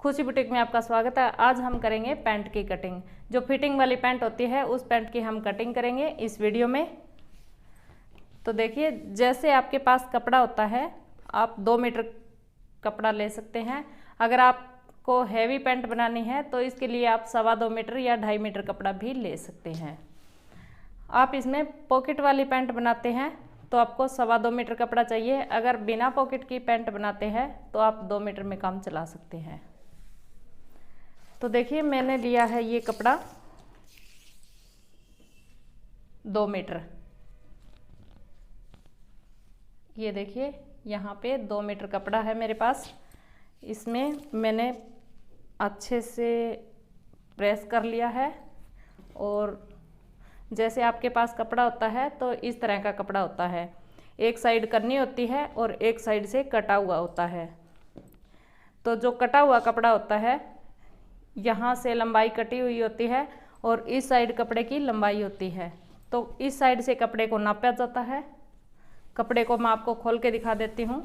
खुशी बुटीक में आपका स्वागत है। आज हम करेंगे पैंट की कटिंग। जो फिटिंग वाली पैंट होती है उस पैंट की हम कटिंग करेंगे इस वीडियो में। तो देखिए, जैसे आपके पास कपड़ा होता है आप 2 मीटर कपड़ा ले सकते हैं। अगर आपको हैवी पैंट बनानी है तो इसके लिए आप 2.25 मीटर या 2.5 मीटर कपड़ा भी ले सकते हैं। आप इसमें पॉकेट वाली पैंट बनाते हैं तो आपको 2.25 मीटर कपड़ा चाहिए। अगर बिना पॉकेट की पैंट बनाते हैं तो आप 2 मीटर में काम चला सकते हैं। तो देखिए, मैंने लिया है ये कपड़ा 2 मीटर। ये देखिए, यहाँ पे 2 मीटर कपड़ा है मेरे पास। इसमें मैंने अच्छे से प्रेस कर लिया है। और जैसे आपके पास कपड़ा होता है तो इस तरह का कपड़ा होता है, एक साइड करनी होती है और एक साइड से कटा हुआ होता है। तो जो कटा हुआ कपड़ा होता है यहाँ से लंबाई कटी हुई होती है और इस साइड कपड़े की लंबाई होती है। तो इस साइड से कपड़े को नापा जाता है। कपड़े को मैं आपको खोल के दिखा देती हूँ।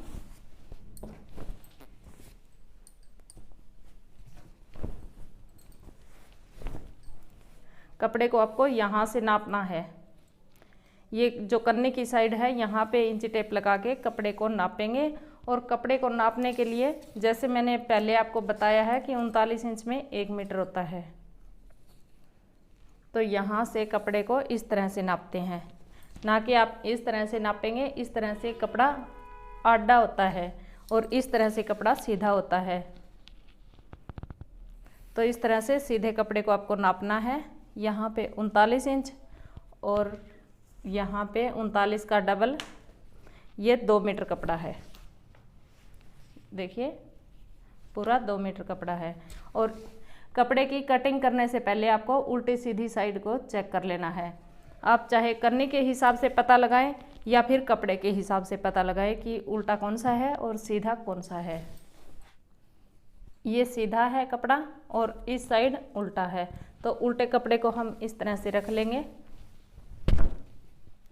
कपड़े को आपको यहाँ से नापना है। ये जो करने की साइड है यहाँ पे इंची टेप लगा के कपड़े को नापेंगे। और कपड़े को नापने के लिए जैसे मैंने पहले आपको बताया है कि 39 इंच में 1 मीटर होता है। तो यहाँ से कपड़े को इस तरह से नापते हैं, ना कि आप इस तरह से नापेंगे। इस तरह से कपड़ा आड़ा होता है और इस तरह से कपड़ा सीधा होता है। तो इस तरह से सीधे कपड़े को आपको नापना है। यहाँ पे 39 इंच और यहाँ पे 39 का डबल, ये 2 मीटर कपड़ा है। देखिए, पूरा 2 मीटर कपड़ा है। और कपड़े की कटिंग करने से पहले आपको उल्टी सीधी साइड को चेक कर लेना है। आप चाहे करने के हिसाब से पता लगाएं या फिर कपड़े के हिसाब से पता लगाएं कि उल्टा कौन सा है और सीधा कौन सा है। ये सीधा है कपड़ा और इस साइड उल्टा है। तो उल्टे कपड़े को हम इस तरह से रख लेंगे,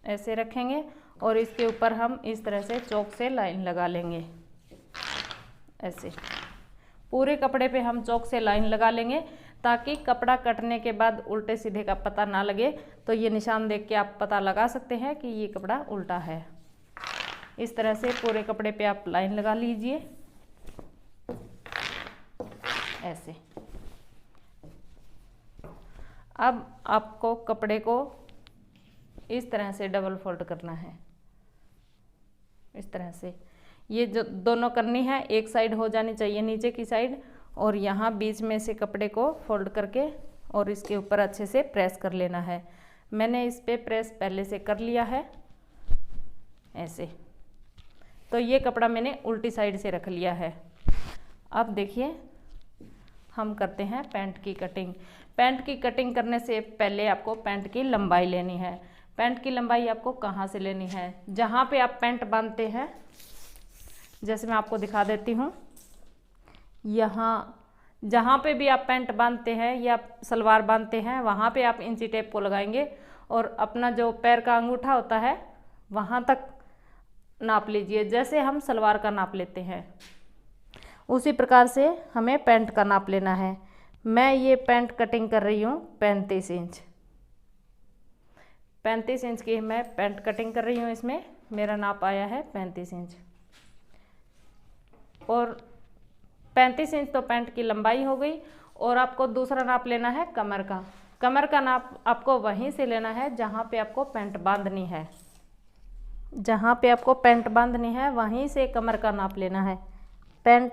ऐसे रखेंगे और इसके ऊपर हम इस तरह से चौक से लाइन लगा लेंगे। ऐसे पूरे कपड़े पे हम चौक से लाइन लगा लेंगे ताकि कपड़ा कटने के बाद उल्टे सीधे का पता ना लगे। तो ये निशान देख के आप पता लगा सकते हैं कि ये कपड़ा उल्टा है। इस तरह से पूरे कपड़े पे आप लाइन लगा लीजिए ऐसे। अब आपको कपड़े को इस तरह से डबल फोल्ड करना है। इस तरह से ये जो दोनों करनी है, एक साइड हो जानी चाहिए नीचे की साइड, और यहाँ बीच में से कपड़े को फोल्ड करके और इसके ऊपर अच्छे से प्रेस कर लेना है। मैंने इस पे प्रेस पहले से कर लिया है ऐसे। तो ये कपड़ा मैंने उल्टी साइड से रख लिया है। अब देखिए, हम करते हैं पैंट की कटिंग। पैंट की कटिंग करने से पहले आपको पैंट की लंबाई लेनी है। पैंट की लंबाई आपको कहाँ से लेनी है? जहाँ पे आप पैंट बांधते हैं, जैसे मैं आपको दिखा देती हूँ। यहाँ जहाँ पे भी आप पैंट बांधते हैं या सलवार बांधते हैं वहाँ पे आप इंची टेप को लगाएंगे और अपना जो पैर का अंगूठा होता है वहाँ तक नाप लीजिए। जैसे हम सलवार का नाप लेते हैं उसी प्रकार से हमें पैंट का नाप लेना है। मैं ये पैंट कटिंग कर रही हूँ 35 इंच। 35 इंच की मैं पैंट कटिंग कर रही हूँ। इसमें मेरा नाप आया है 35 इंच। और 35 इंच तो पैंट की लंबाई हो गई। और आपको दूसरा नाप लेना है कमर का। कमर का नाप आपको वहीं से लेना है जहाँ पे आपको पैंट बांधनी है। जहाँ पे आपको पैंट बांधनी है वहीं से कमर का नाप लेना है। पैंट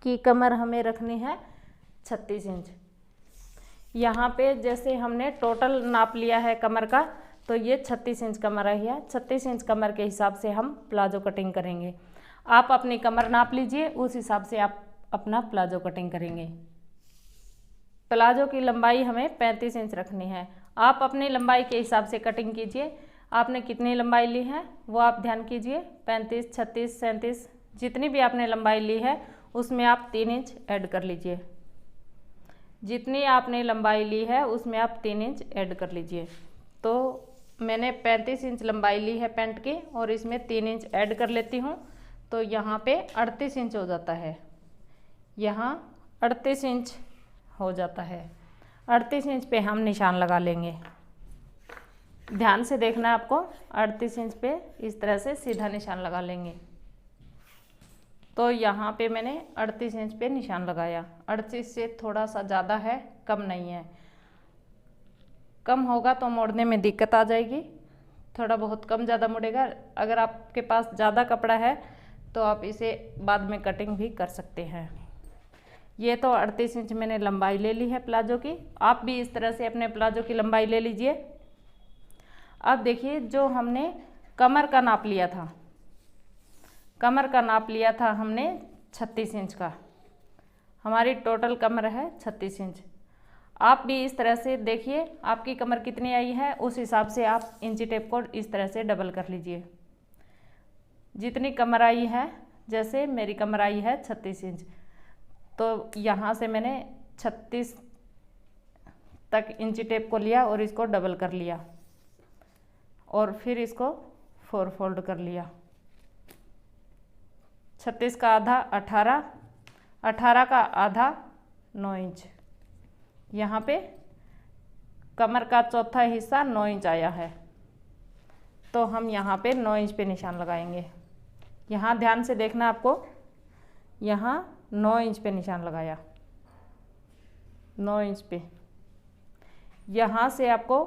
की कमर हमें रखनी है 36 इंच। यहाँ पे जैसे हमने टोटल नाप लिया है कमर का, तो ये 36 इंच कमर रही है। 36 इंच कमर के हिसाब से हम प्लाजो कटिंग करेंगे। आप अपनी कमर नाप लीजिए, उस हिसाब से आप अपना प्लाजो कटिंग करेंगे। प्लाजो की लंबाई हमें 35 इंच रखनी है। आप अपनी लंबाई के हिसाब से कटिंग कीजिए। आपने कितनी लंबाई ली है वो आप ध्यान कीजिए। 35, 36, 37 जितनी भी आपने लंबाई ली है उसमें आप 3 इंच ऐड कर लीजिए। जितनी आपने लंबाई ली है उसमें आप 3 इंच ऐड कर लीजिए। तो मैंने 35 इंच लंबाई ली है पैंट की और इसमें 3 इंच ऐड कर लेती हूँ। तो यहाँ पे 38 इंच हो जाता है। यहाँ 38 इंच हो जाता है। 38 इंच पे हम निशान लगा लेंगे। ध्यान से देखना है आपको, 38 इंच पे इस तरह से सीधा निशान लगा लेंगे। तो यहाँ पे मैंने 38 इंच पे निशान लगाया। 38 से थोड़ा सा ज़्यादा है, कम नहीं है। कम होगा तो मोड़ने में दिक्कत आ जाएगी, थोड़ा बहुत कम ज़्यादा मुड़ेगा। अगर आपके पास ज़्यादा कपड़ा है तो आप इसे बाद में कटिंग भी कर सकते हैं। ये तो 38 इंच मैंने लंबाई ले ली है प्लाजो की। आप भी इस तरह से अपने प्लाजो की लंबाई ले लीजिए। अब देखिए, जो हमने कमर का नाप लिया था, कमर का नाप लिया था हमने 36 इंच का। हमारी टोटल कमर है 36 इंच। आप भी इस तरह से देखिए आपकी कमर कितनी आई है, उस हिसाब से आप इंची टेप को इस तरह से डबल कर लीजिए। जितनी कमर आई है, जैसे मेरी कमर आई है 36 इंच, तो यहाँ से मैंने 36 तक इंची टेप को लिया और इसको डबल कर लिया और फिर इसको 4 फोल्ड कर लिया। 36 का आधा 18, 18 का आधा 9 इंच। यहाँ पे कमर का चौथा हिस्सा 9 इंच आया है, तो हम यहाँ पे 9 इंच पे निशान लगाएंगे। यहाँ ध्यान से देखना आपको, यहाँ 9 इंच पे निशान लगाया, 9 इंच पे। यहाँ से आपको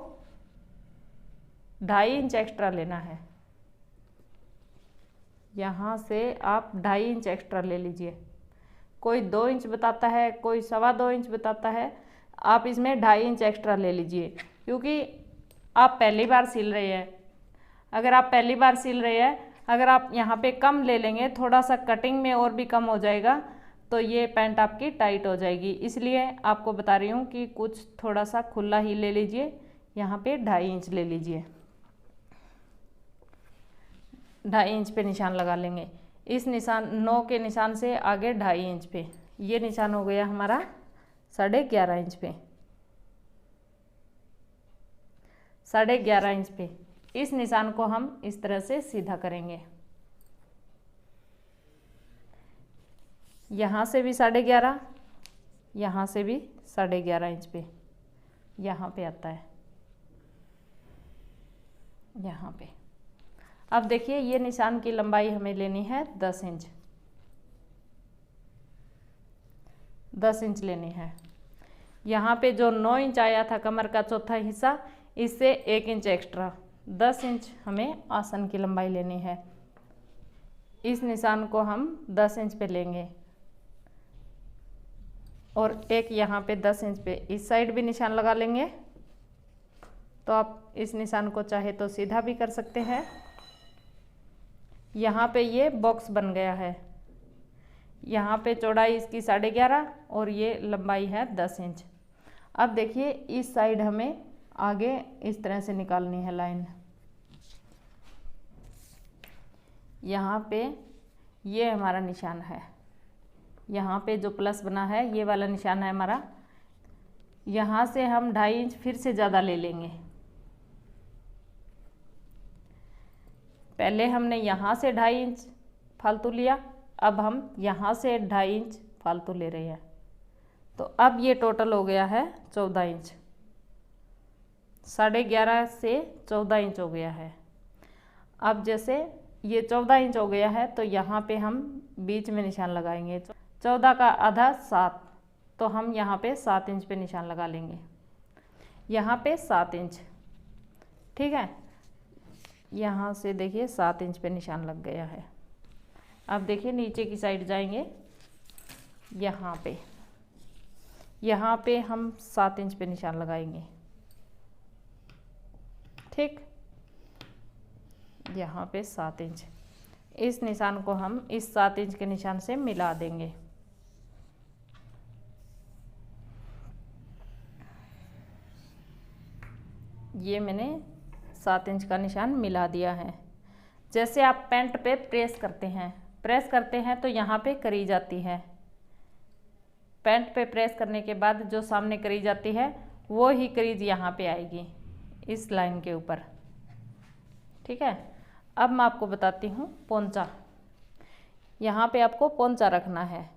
2.5 इंच एक्स्ट्रा लेना है। यहाँ से आप 2.5 इंच एक्स्ट्रा ले लीजिए। कोई 2 इंच बताता है, कोई 2.25 इंच बताता है, आप इसमें 2.5 इंच एक्स्ट्रा ले लीजिए, क्योंकि आप पहली बार सिल रहे हैं। अगर आप पहली बार सिल रहे हैं, अगर आप यहाँ पे कम ले लेंगे, थोड़ा सा कटिंग में और भी कम हो जाएगा, तो ये पैंट आपकी टाइट हो जाएगी। इसलिए आपको बता रही हूँ कि कुछ थोड़ा सा खुला ही ले लीजिए। यहाँ पे 2.5 इंच ले लीजिए, 2.5 इंच पे निशान लगा लेंगे। इस निशान 9 के निशान से आगे 2.5 इंच पे, ये निशान हो गया हमारा 11.5 इंच पे, 11.5 इंच पे। इस निशान को हम इस तरह से सीधा करेंगे। यहाँ से भी 11.5, यहाँ से भी 11.5 इंच पे, यहाँ पे आता है, यहाँ पे। अब देखिए, ये निशान की लंबाई हमें लेनी है 10 इंच, 10 इंच लेनी है। यहाँ पे जो 9 इंच आया था कमर का चौथा हिस्सा, इससे 1 इंच एक्स्ट्रा, 10 इंच हमें आसन की लंबाई लेनी है। इस निशान को हम 10 इंच पे लेंगे और एक यहाँ पे 10 इंच पे इस साइड भी निशान लगा लेंगे। तो आप इस निशान को चाहे तो सीधा भी कर सकते हैं। यहाँ पे ये बॉक्स बन गया है। यहाँ पे चौड़ाई इसकी 11.5 और ये लंबाई है 10 इंच। अब देखिए, इस साइड हमें आगे इस तरह से निकालनी है लाइन। यहाँ पे ये हमारा निशान है, यहाँ पे जो प्लस बना है ये वाला निशान है हमारा। यहाँ से हम 2.5 इंच फिर से ज़्यादा ले लेंगे। पहले हमने यहाँ से 2.5 इंच फालतू लिया, अब हम यहाँ से 2.5 इंच फालतू ले रहे हैं। तो अब ये टोटल हो गया है 14 इंच, 11.5 से 14 इंच हो गया है। अब जैसे ये 14 इंच हो गया है, तो यहाँ पे हम बीच में निशान लगाएंगे। 14 का आधा 7, तो हम यहाँ पे 7 इंच पे निशान लगा लेंगे। यहाँ पे 7 इंच, ठीक है। यहाँ से देखिए 7 इंच पे निशान लग गया है। अब देखिए नीचे की साइड जाएंगे, यहाँ पे हम 7 इंच पे निशान लगाएंगे, ठीक। यहाँ पे 7 इंच, इस निशान को हम इस 7 इंच के निशान से मिला देंगे। ये मैंने 7 इंच का निशान मिला दिया है। जैसे आप पैंट पे प्रेस करते हैं तो यहाँ पे करीज आती है। पैंट पे प्रेस करने के बाद जो सामने करीज आती है, वो ही करीज यहाँ पे आएगी इस लाइन के ऊपर, ठीक है। अब मैं आपको बताती हूँ पोंचा। यहाँ पे आपको पोंचा रखना है।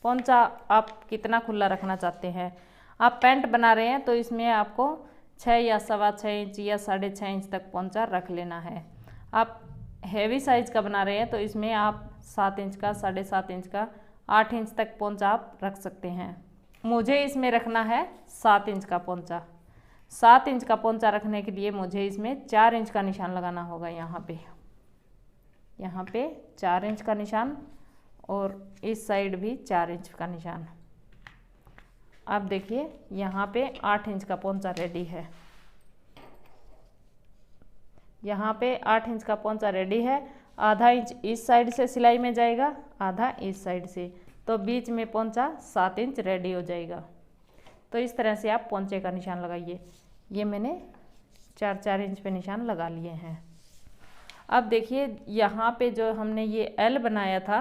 पोंचा आप कितना खुला रखना चाहते हैं। आप पैंट बना रहे हैं तो इसमें आपको 6 या 6.25 इंच या 6.5 इंच तक पोंचा रख लेना है। आप हैवी साइज का बना रहे हैं तो इसमें आप 7 इंच का, 7.5 इंच का, 8 इंच तक पोंचा आप रख सकते हैं। मुझे इसमें रखना है 7 इंच का पोंचा। 7 इंच का पोंचा रखने के लिए मुझे इसमें 4 इंच का निशान लगाना होगा। यहाँ पे 4 इंच का निशान और इस साइड भी 4 इंच का निशान। अब देखिए यहाँ पे 8 इंच का पोंचा रेडी है। यहाँ पे 8 इंच का पोंचा रेडी है। आधा इंच इस साइड से सिलाई में जाएगा, आधा इस साइड से, तो बीच में पोंचा 7 इंच रेडी हो जाएगा। तो इस तरह से आप पोंचे का निशान लगाइए। ये मैंने 4-4 इंच पे निशान लगा लिए हैं। अब देखिए यहाँ पे जो हमने ये एल बनाया था,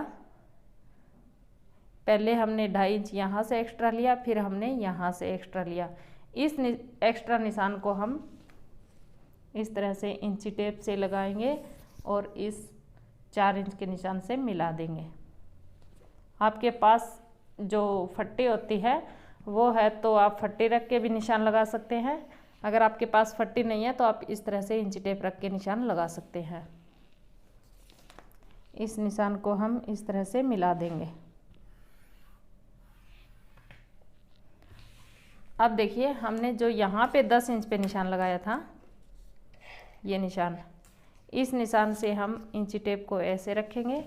पहले हमने 2.5 इंच यहाँ से एक्स्ट्रा लिया, फिर हमने यहाँ से एक्स्ट्रा लिया। इस एक्स्ट्रा निशान को हम इस तरह से इंची टेप से लगाएंगे और इस 4 इंच के निशान से मिला देंगे। आपके पास जो फट्टी होती है वो है तो आप फट्टी रख के भी निशान लगा सकते हैं। अगर आपके पास फट्टी नहीं है तो आप इस तरह से इंची टेप रख के निशान लगा सकते हैं। इस निशान को हम इस तरह से मिला देंगे। अब देखिए हमने जो यहाँ पे 10 इंच पे निशान लगाया था, ये निशान, इस निशान से हम इंची टेप को ऐसे रखेंगे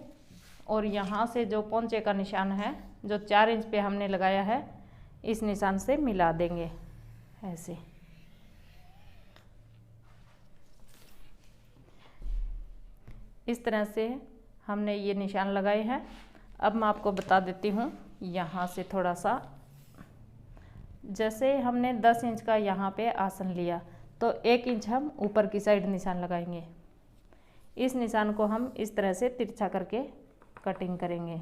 और यहाँ से जो पोंचे का निशान है जो 4 इंच पे हमने लगाया है, इस निशान से मिला देंगे ऐसे। इस तरह से हमने ये निशान लगाए हैं। अब मैं आपको बता देती हूँ, यहाँ से थोड़ा सा, जैसे हमने 10 इंच का यहाँ पे आसन लिया तो 1 इंच हम ऊपर की साइड निशान लगाएंगे। इस निशान को हम इस तरह से तिरछा करके कटिंग करेंगे।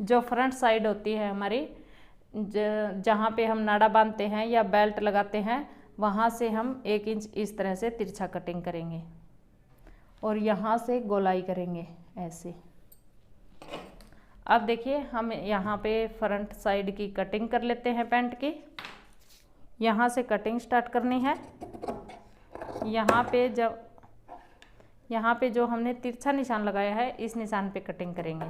जो फ्रंट साइड होती है हमारी, जहाँ पे हम नाड़ा बांधते हैं या बेल्ट लगाते हैं, वहाँ से हम 1 इंच इस तरह से तिरछा कटिंग करेंगे और यहाँ से गोलाई करेंगे ऐसे। अब देखिए हम यहाँ पे फ्रंट साइड की कटिंग कर लेते हैं पैंट की। यहाँ से कटिंग स्टार्ट करनी है। यहाँ पे जो हमने तिरछा निशान लगाया है, इस निशान पे कटिंग करेंगे।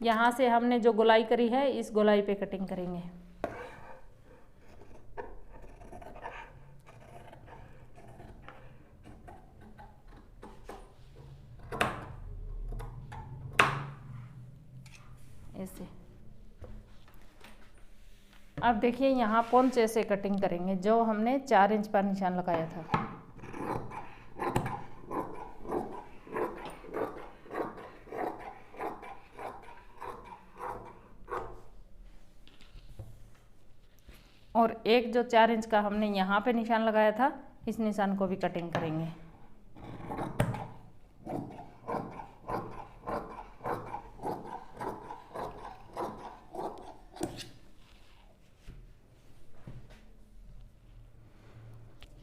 यहाँ से हमने जो गोलाई करी है, इस गोलाई पे कटिंग करेंगे। ऐसे। अब देखिए यहाँ पोंचे से कटिंग करेंगे, जो हमने 4 इंच पर निशान लगाया था। और एक जो 4 इंच का हमने यहाँ पे निशान लगाया था, इस निशान को भी कटिंग करेंगे।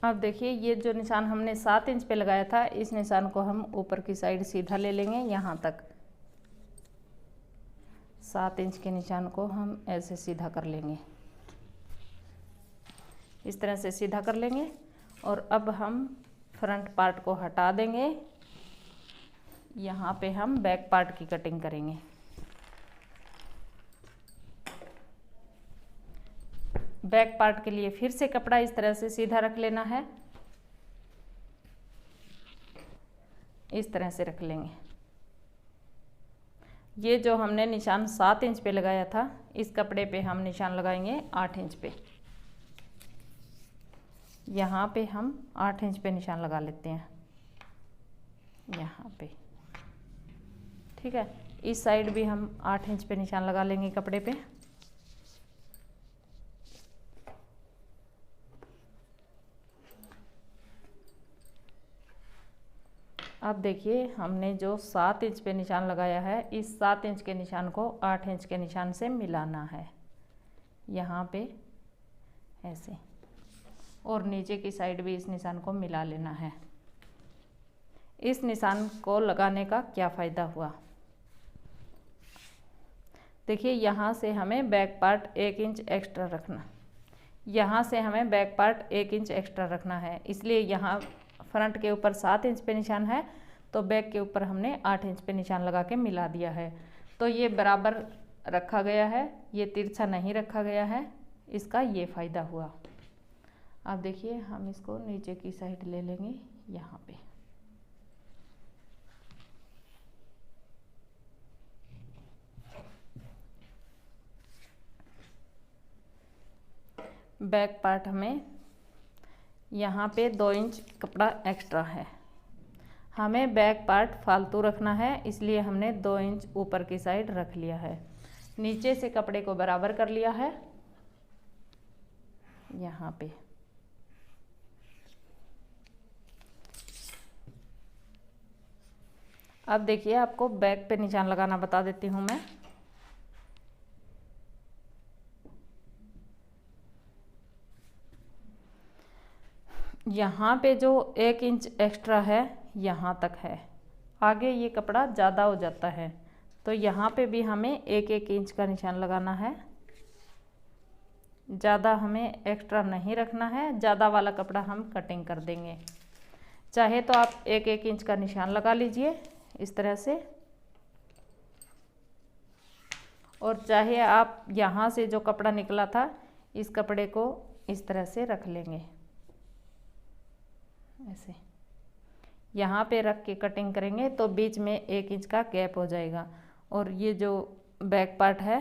अब देखिए ये जो निशान हमने 7 इंच पे लगाया था, इस निशान को हम ऊपर की साइड सीधा ले लेंगे यहाँ तक। 7 इंच के निशान को हम ऐसे सीधा कर लेंगे, इस तरह से सीधा कर लेंगे। और अब हम फ्रंट पार्ट को हटा देंगे। यहाँ पे हम बैक पार्ट की कटिंग करेंगे। बैक पार्ट के लिए फिर से कपड़ा इस तरह से सीधा रख लेना है, इस तरह से रख लेंगे। ये जो हमने निशान 7 इंच पे लगाया था, इस कपड़े पे हम निशान लगाएंगे 8 इंच पे। यहाँ पे हम 8 इंच पे निशान लगा लेते हैं, यहाँ पे, ठीक है। इस साइड भी हम 8 इंच पे निशान लगा लेंगे कपड़े पे। अब देखिए हमने जो 7 इंच पे निशान लगाया है, इस 7 इंच के निशान को 8 इंच के निशान से मिलाना है यहाँ पे ऐसे, और नीचे की साइड भी इस निशान को मिला लेना है। इस निशान को लगाने का क्या फ़ायदा हुआ। देखिए यहाँ से हमें बैक पार्ट 1 इंच एक्स्ट्रा रखना, यहाँ से हमें बैक पार्ट 1 इंच एक्स्ट्रा रखना है, इसलिए यहाँ फ्रंट के ऊपर 7 इंच पे निशान है तो बैक के ऊपर हमने 8 इंच पे निशान लगा के मिला दिया है। तो ये बराबर रखा गया है, ये तिरछा नहीं रखा गया है, इसका ये फ़ायदा हुआ। अब देखिए हम इसको नीचे की साइड ले लेंगे यहाँ पे। बैक पार्ट हमें यहाँ पे 2 इंच कपड़ा एक्स्ट्रा है, हमें बैक पार्ट फालतू रखना है, इसलिए हमने 2 इंच ऊपर की साइड रख लिया है। नीचे से कपड़े को बराबर कर लिया है यहाँ पे। अब देखिए आपको बैक पे निशान लगाना बता देती हूँ मैं। यहाँ पे जो 1 इंच एक्स्ट्रा है यहाँ तक है, आगे ये कपड़ा ज़्यादा हो जाता है, तो यहाँ पे भी हमें 1-1 इंच का निशान लगाना है। ज़्यादा हमें एक्स्ट्रा नहीं रखना है, ज़्यादा वाला कपड़ा हम कटिंग कर देंगे। चाहे तो आप 1-1 इंच का निशान लगा लीजिए इस तरह से, और चाहे आप यहाँ से जो कपड़ा निकला था इस कपड़े को इस तरह से रख लेंगे, ऐसे यहाँ पे रख के कटिंग करेंगे तो बीच में 1 इंच का गैप हो जाएगा। और ये जो बैक पार्ट है,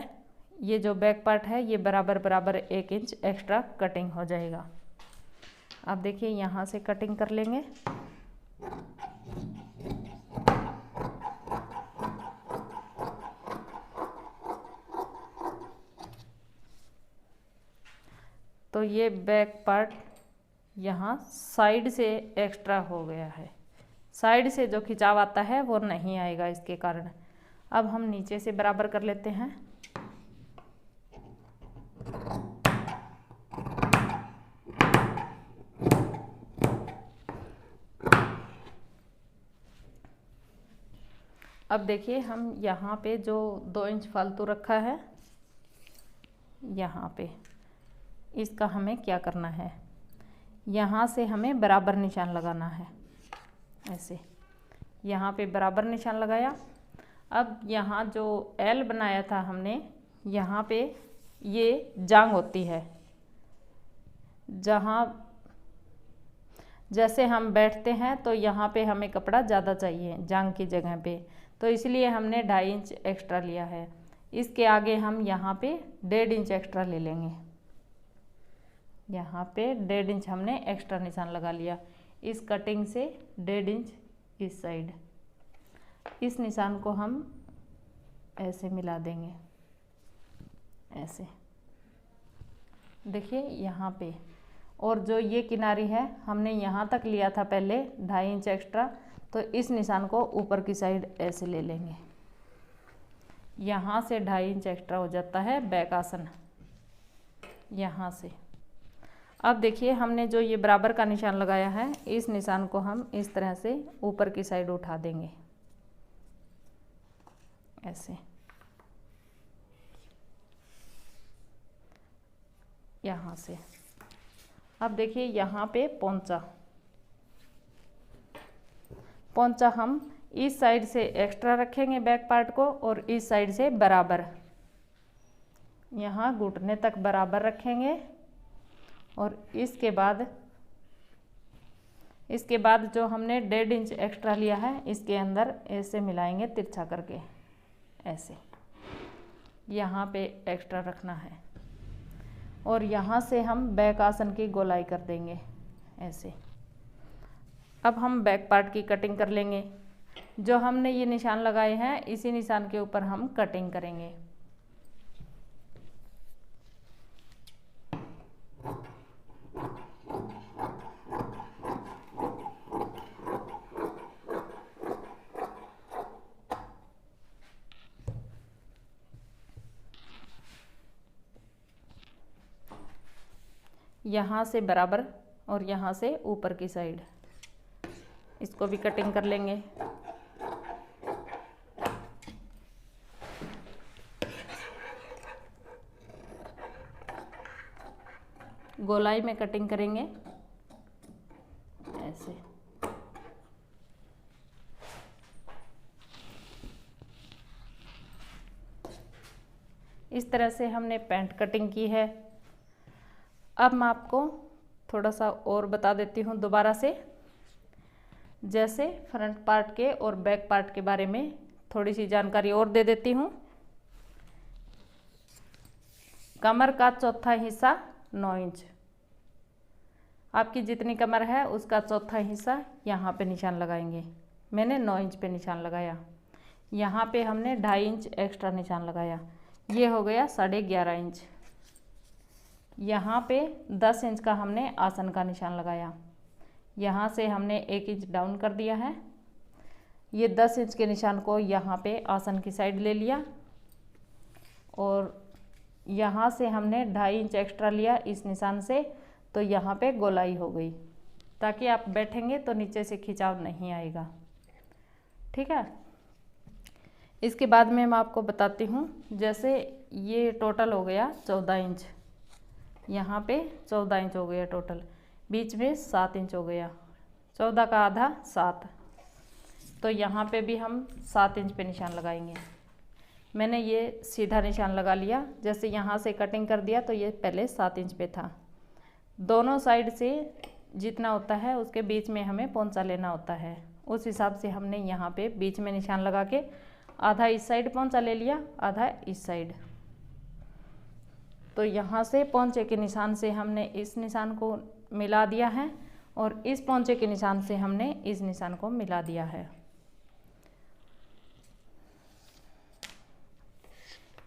ये जो बैक पार्ट है ये बराबर बराबर 1 इंच एक्स्ट्रा कटिंग हो जाएगा। अब देखिए यहाँ से कटिंग कर लेंगे। तो ये बैक पार्ट यहाँ साइड से एक्स्ट्रा हो गया है, साइड से जो खिंचाव आता है वो नहीं आएगा इसके कारण। अब हम नीचे से बराबर कर लेते हैं। अब देखिए हम यहाँ पे जो 2 इंच फालतू रखा है यहाँ पे, इसका हमें क्या करना है, यहाँ से हमें बराबर निशान लगाना है, ऐसे यहाँ पे बराबर निशान लगाया। अब यहाँ जो एल बनाया था हमने, यहाँ पे ये जांग होती है, जहाँ जैसे हम बैठते हैं तो यहाँ पे हमें कपड़ा ज़्यादा चाहिए जांग की जगह पे, तो इसलिए हमने 2.5 इंच एक्स्ट्रा लिया है। इसके आगे हम यहाँ पे 1.5 इंच एक्स्ट्रा ले लेंगे, यहाँ पे 1.5 इंच हमने एक्स्ट्रा निशान लगा लिया। इस कटिंग से 1.5 इंच इस साइड, इस निशान को हम ऐसे मिला देंगे, ऐसे देखिए यहाँ पे। और जो ये किनारी है हमने यहाँ तक लिया था पहले 2.5 इंच एक्स्ट्रा, तो इस निशान को ऊपर की साइड ऐसे ले लेंगे, यहाँ से 2.5 इंच एक्स्ट्रा हो जाता है बैक आसन यहाँ से। अब देखिए हमने जो ये बराबर का निशान लगाया है, इस निशान को हम इस तरह से ऊपर की साइड उठा देंगे, ऐसे यहाँ से। अब देखिए यहाँ पे पोंचा हम इस साइड से एक्स्ट्रा रखेंगे बैक पार्ट को, और इस साइड से बराबर, यहाँ घुटने तक बराबर रखेंगे। और इसके बाद जो हमने 1.5 इंच एक्स्ट्रा लिया है इसके अंदर ऐसे मिलाएंगे तिरछा करके, ऐसे यहाँ पे एक्स्ट्रा रखना है। और यहाँ से हम बैक आसन की गोलाई कर देंगे, ऐसे। अब हम बैक पार्ट की कटिंग कर लेंगे। जो हमने ये निशान लगाए हैं इसी निशान के ऊपर हम कटिंग करेंगे। यहाँ से बराबर और यहाँ से ऊपर की साइड, इसको भी कटिंग कर लेंगे। गोलाई में कटिंग करेंगे ऐसे। इस तरह से हमने पैंट कटिंग की है। अब मैं आपको थोड़ा सा और बता देती हूँ दोबारा से, जैसे फ्रंट पार्ट के और बैक पार्ट के बारे में थोड़ी सी जानकारी और दे देती हूँ। कमर का चौथा हिस्सा 9 इंच, आपकी जितनी कमर है उसका चौथा हिस्सा यहाँ पे निशान लगाएंगे। मैंने 9 इंच पे निशान लगाया, यहाँ पे हमने 2.5 इंच एक्स्ट्रा निशान लगाया, ये हो गया 11.5 इंच। यहाँ पे 10 इंच का हमने आसन का निशान लगाया, यहाँ से हमने 1 इंच डाउन कर दिया है। ये 10 इंच के निशान को यहाँ पे आसन की साइड ले लिया और यहाँ से हमने 2.5 इंच एक्स्ट्रा लिया इस निशान से, तो यहाँ पे गोलाई हो गई, ताकि आप बैठेंगे तो नीचे से खिंचाव नहीं आएगा। ठीक है, इसके बाद में मैं आपको बताती हूँ, जैसे ये टोटल हो गया 14 इंच, यहाँ पे 14 इंच हो गया टोटल, बीच में 7 इंच हो गया, 14 का आधा 7, तो यहाँ पे भी हम 7 इंच पे निशान लगाएंगे। मैंने ये सीधा निशान लगा लिया, जैसे यहाँ से कटिंग कर दिया तो ये पहले 7 इंच पे था। दोनों साइड से जितना होता है उसके बीच में हमें पोंचा लेना होता है, उस हिसाब से हमने यहाँ पे बीच में निशान लगा के आधा इस साइड पोंचा ले लिया, आधा इस साइड। तो यहाँ से पोंचे के निशान से हमने इस निशान को मिला दिया है और इस पोंचे के निशान से हमने इस निशान को मिला दिया है।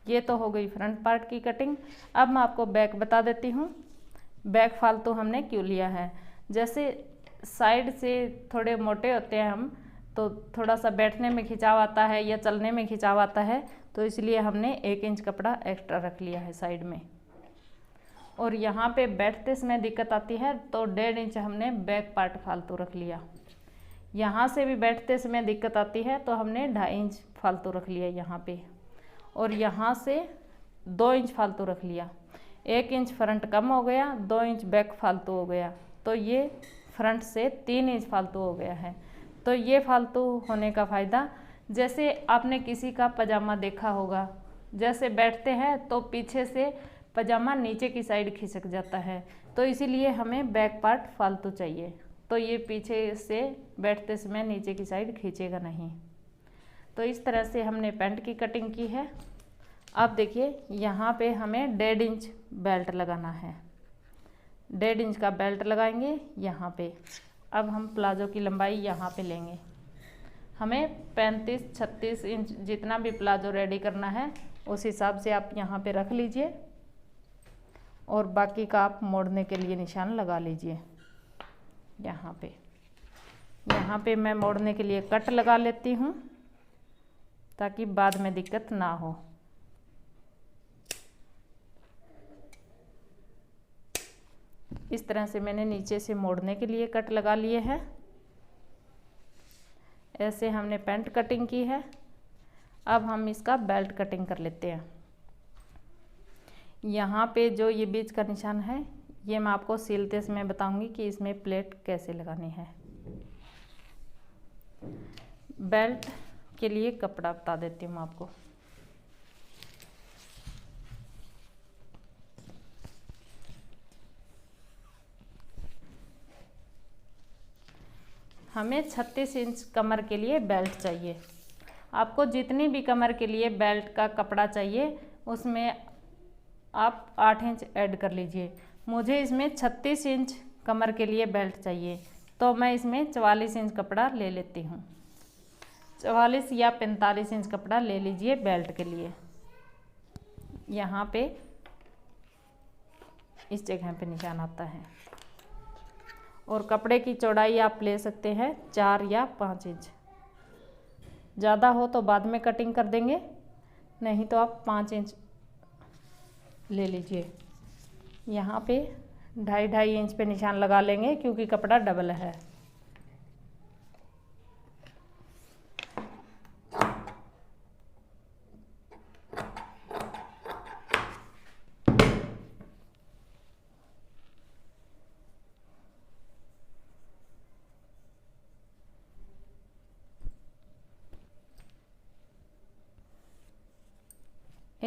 ये तो हो गई फ्रंट पार्ट की कटिंग। अब मैं आपको बैक बता देती हूँ। बैक फालतू हमने क्यों लिया है, जैसे साइड से थोड़े मोटे होते हैं हम, तो थोड़ा सा बैठने में खिंचाव आता है या चलने में खिंचाव आता है, तो इसलिए हमने 1 इंच कपड़ा एक्स्ट्रा रख लिया है साइड में। और यहाँ पे बैठते समय दिक्कत आती है तो 1.5 इंच हमने बैक पार्ट फालतू रख लिया। यहाँ से भी बैठते समय दिक्कत आती है तो हमने 2.5 इंच फालतू रख लिया यहाँ पे, और यहाँ से 2 इंच फालतू रख लिया। 1 इंच फ्रंट कम हो गया, 2 इंच बैक फालतू हो गया, तो ये फ्रंट से 3 इंच फालतू हो गया है। तो ये फालतू होने का फ़ायदा, जैसे आपने किसी का पजामा देखा होगा, जैसे बैठते हैं तो पीछे से पजामा नीचे की साइड खिसक जाता है, तो इसीलिए हमें बैक पार्ट फालतू चाहिए, तो ये पीछे से बैठते समय नीचे की साइड खींचेगा नहीं। तो इस तरह से हमने पैंट की कटिंग की है। अब देखिए यहाँ पे हमें 1.5 इंच बेल्ट लगाना है, 1.5 इंच का बेल्ट लगाएंगे यहाँ पे। अब हम प्लाजो की लंबाई यहाँ पे लेंगे, हमें 35-36 इंच जितना भी प्लाजो रेडी करना है उस हिसाब से आप यहाँ पे रख लीजिए, और बाकी का आप मोड़ने के लिए निशान लगा लीजिए। यहाँ पे मैं मोड़ने के लिए कट लगा लेती हूँ ताकि बाद में दिक्कत ना हो। इस तरह से मैंने नीचे से मोड़ने के लिए कट लगा लिए हैं। ऐसे हमने पैंट कटिंग की है। अब हम इसका बेल्ट कटिंग कर लेते हैं। यहाँ पे जो ये बीच का निशान है, ये मैं आपको सिलते समय बताऊंगी कि इसमें प्लेट कैसे लगानी है। बेल्ट के लिए कपड़ा बता देती हूँ आपको। हमें 36 इंच कमर के लिए बेल्ट चाहिए। आपको जितनी भी कमर के लिए बेल्ट का कपड़ा चाहिए उसमें आप 8 इंच ऐड कर लीजिए। मुझे इसमें 36 इंच कमर के लिए बेल्ट चाहिए, तो मैं इसमें 44 इंच कपड़ा ले लेती हूँ। 44 या 45 इंच कपड़ा ले लीजिए बेल्ट के लिए। यहाँ पे इस जगह पे निशान आता है, और कपड़े की चौड़ाई आप ले सकते हैं 4 या 5 इंच। ज़्यादा हो तो बाद में कटिंग कर देंगे, नहीं तो आप 5 इंच ले लीजिए। यहाँ पे 2.5 इंच पे निशान लगा लेंगे क्योंकि कपड़ा डबल है।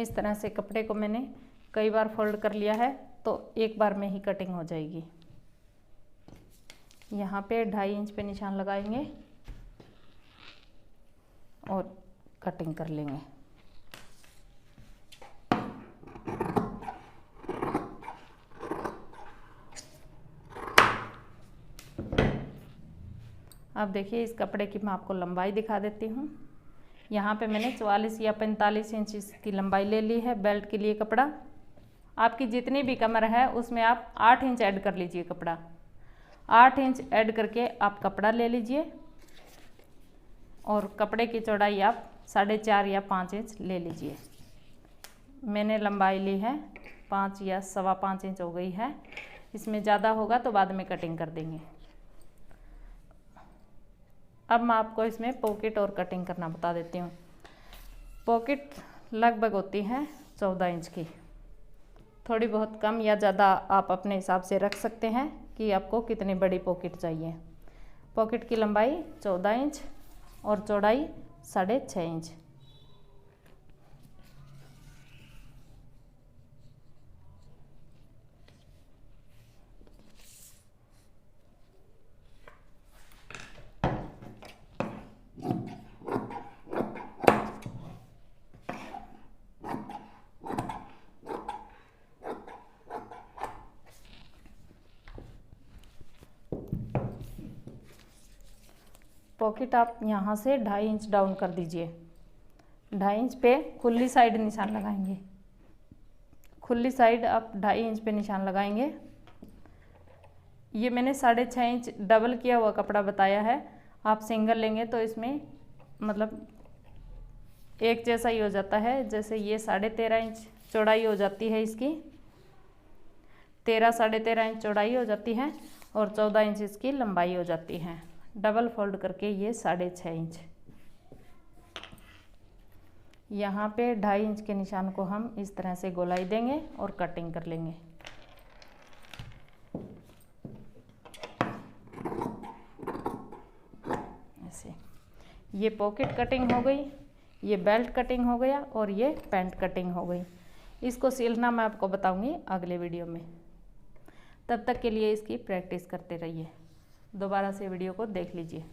इस तरह से कपड़े को मैंने कई बार फोल्ड कर लिया है तो एक बार में ही कटिंग हो जाएगी। यहाँ पे 2.5 इंच पे निशान लगाएंगे और कटिंग कर लेंगे। अब देखिए इस कपड़े की मैं आपको लंबाई दिखा देती हूँ। यहाँ पे मैंने 44 या 45 इंच की लंबाई ले ली है बेल्ट के लिए कपड़ा। आपकी जितनी भी कमर है उसमें आप 8 इंच ऐड कर लीजिए कपड़ा। 8 इंच ऐड करके आप कपड़ा ले लीजिए और कपड़े की चौड़ाई आप 4.5 या 5 इंच ले लीजिए। मैंने लंबाई ली है 5 या 5.25 इंच हो गई है। इसमें ज़्यादा होगा तो बाद में कटिंग कर देंगे। अब मैं आपको इसमें पॉकेट और कटिंग करना बता देती हूँ। पॉकेट लगभग होती है 14 इंच की। थोड़ी बहुत कम या ज़्यादा आप अपने हिसाब से रख सकते हैं कि आपको कितनी बड़ी पॉकेट चाहिए। पॉकेट की लंबाई 14 इंच और चौड़ाई 6.5 इंच। पॉकेट आप यहाँ से 2.5 इंच डाउन कर दीजिए। 2.5 इंच पे खुली साइड निशान लगाएंगे। खुली साइड आप 2.5 इंच पे निशान लगाएंगे। ये मैंने 6.5 इंच डबल किया हुआ कपड़ा बताया है। आप सिंगल लेंगे तो इसमें मतलब एक जैसा ही हो जाता है। जैसे ये 13.5 इंच चौड़ाई हो जाती है इसकी, 13-13.5 इंच चौड़ाई हो जाती है और 14 इंच इसकी लंबाई हो जाती है। डबल फोल्ड करके ये 6.5 इंच। यहाँ पे 2.5 इंच के निशान को हम इस तरह से गोलाई देंगे और कटिंग कर लेंगे। ऐसे ये पॉकेट कटिंग हो गई, ये बेल्ट कटिंग हो गया और ये पैंट कटिंग हो गई। इसको सिलना मैं आपको बताऊंगी अगले वीडियो में। तब तक के लिए इसकी प्रैक्टिस करते रहिए। दोबारा से वीडियो को देख लीजिए।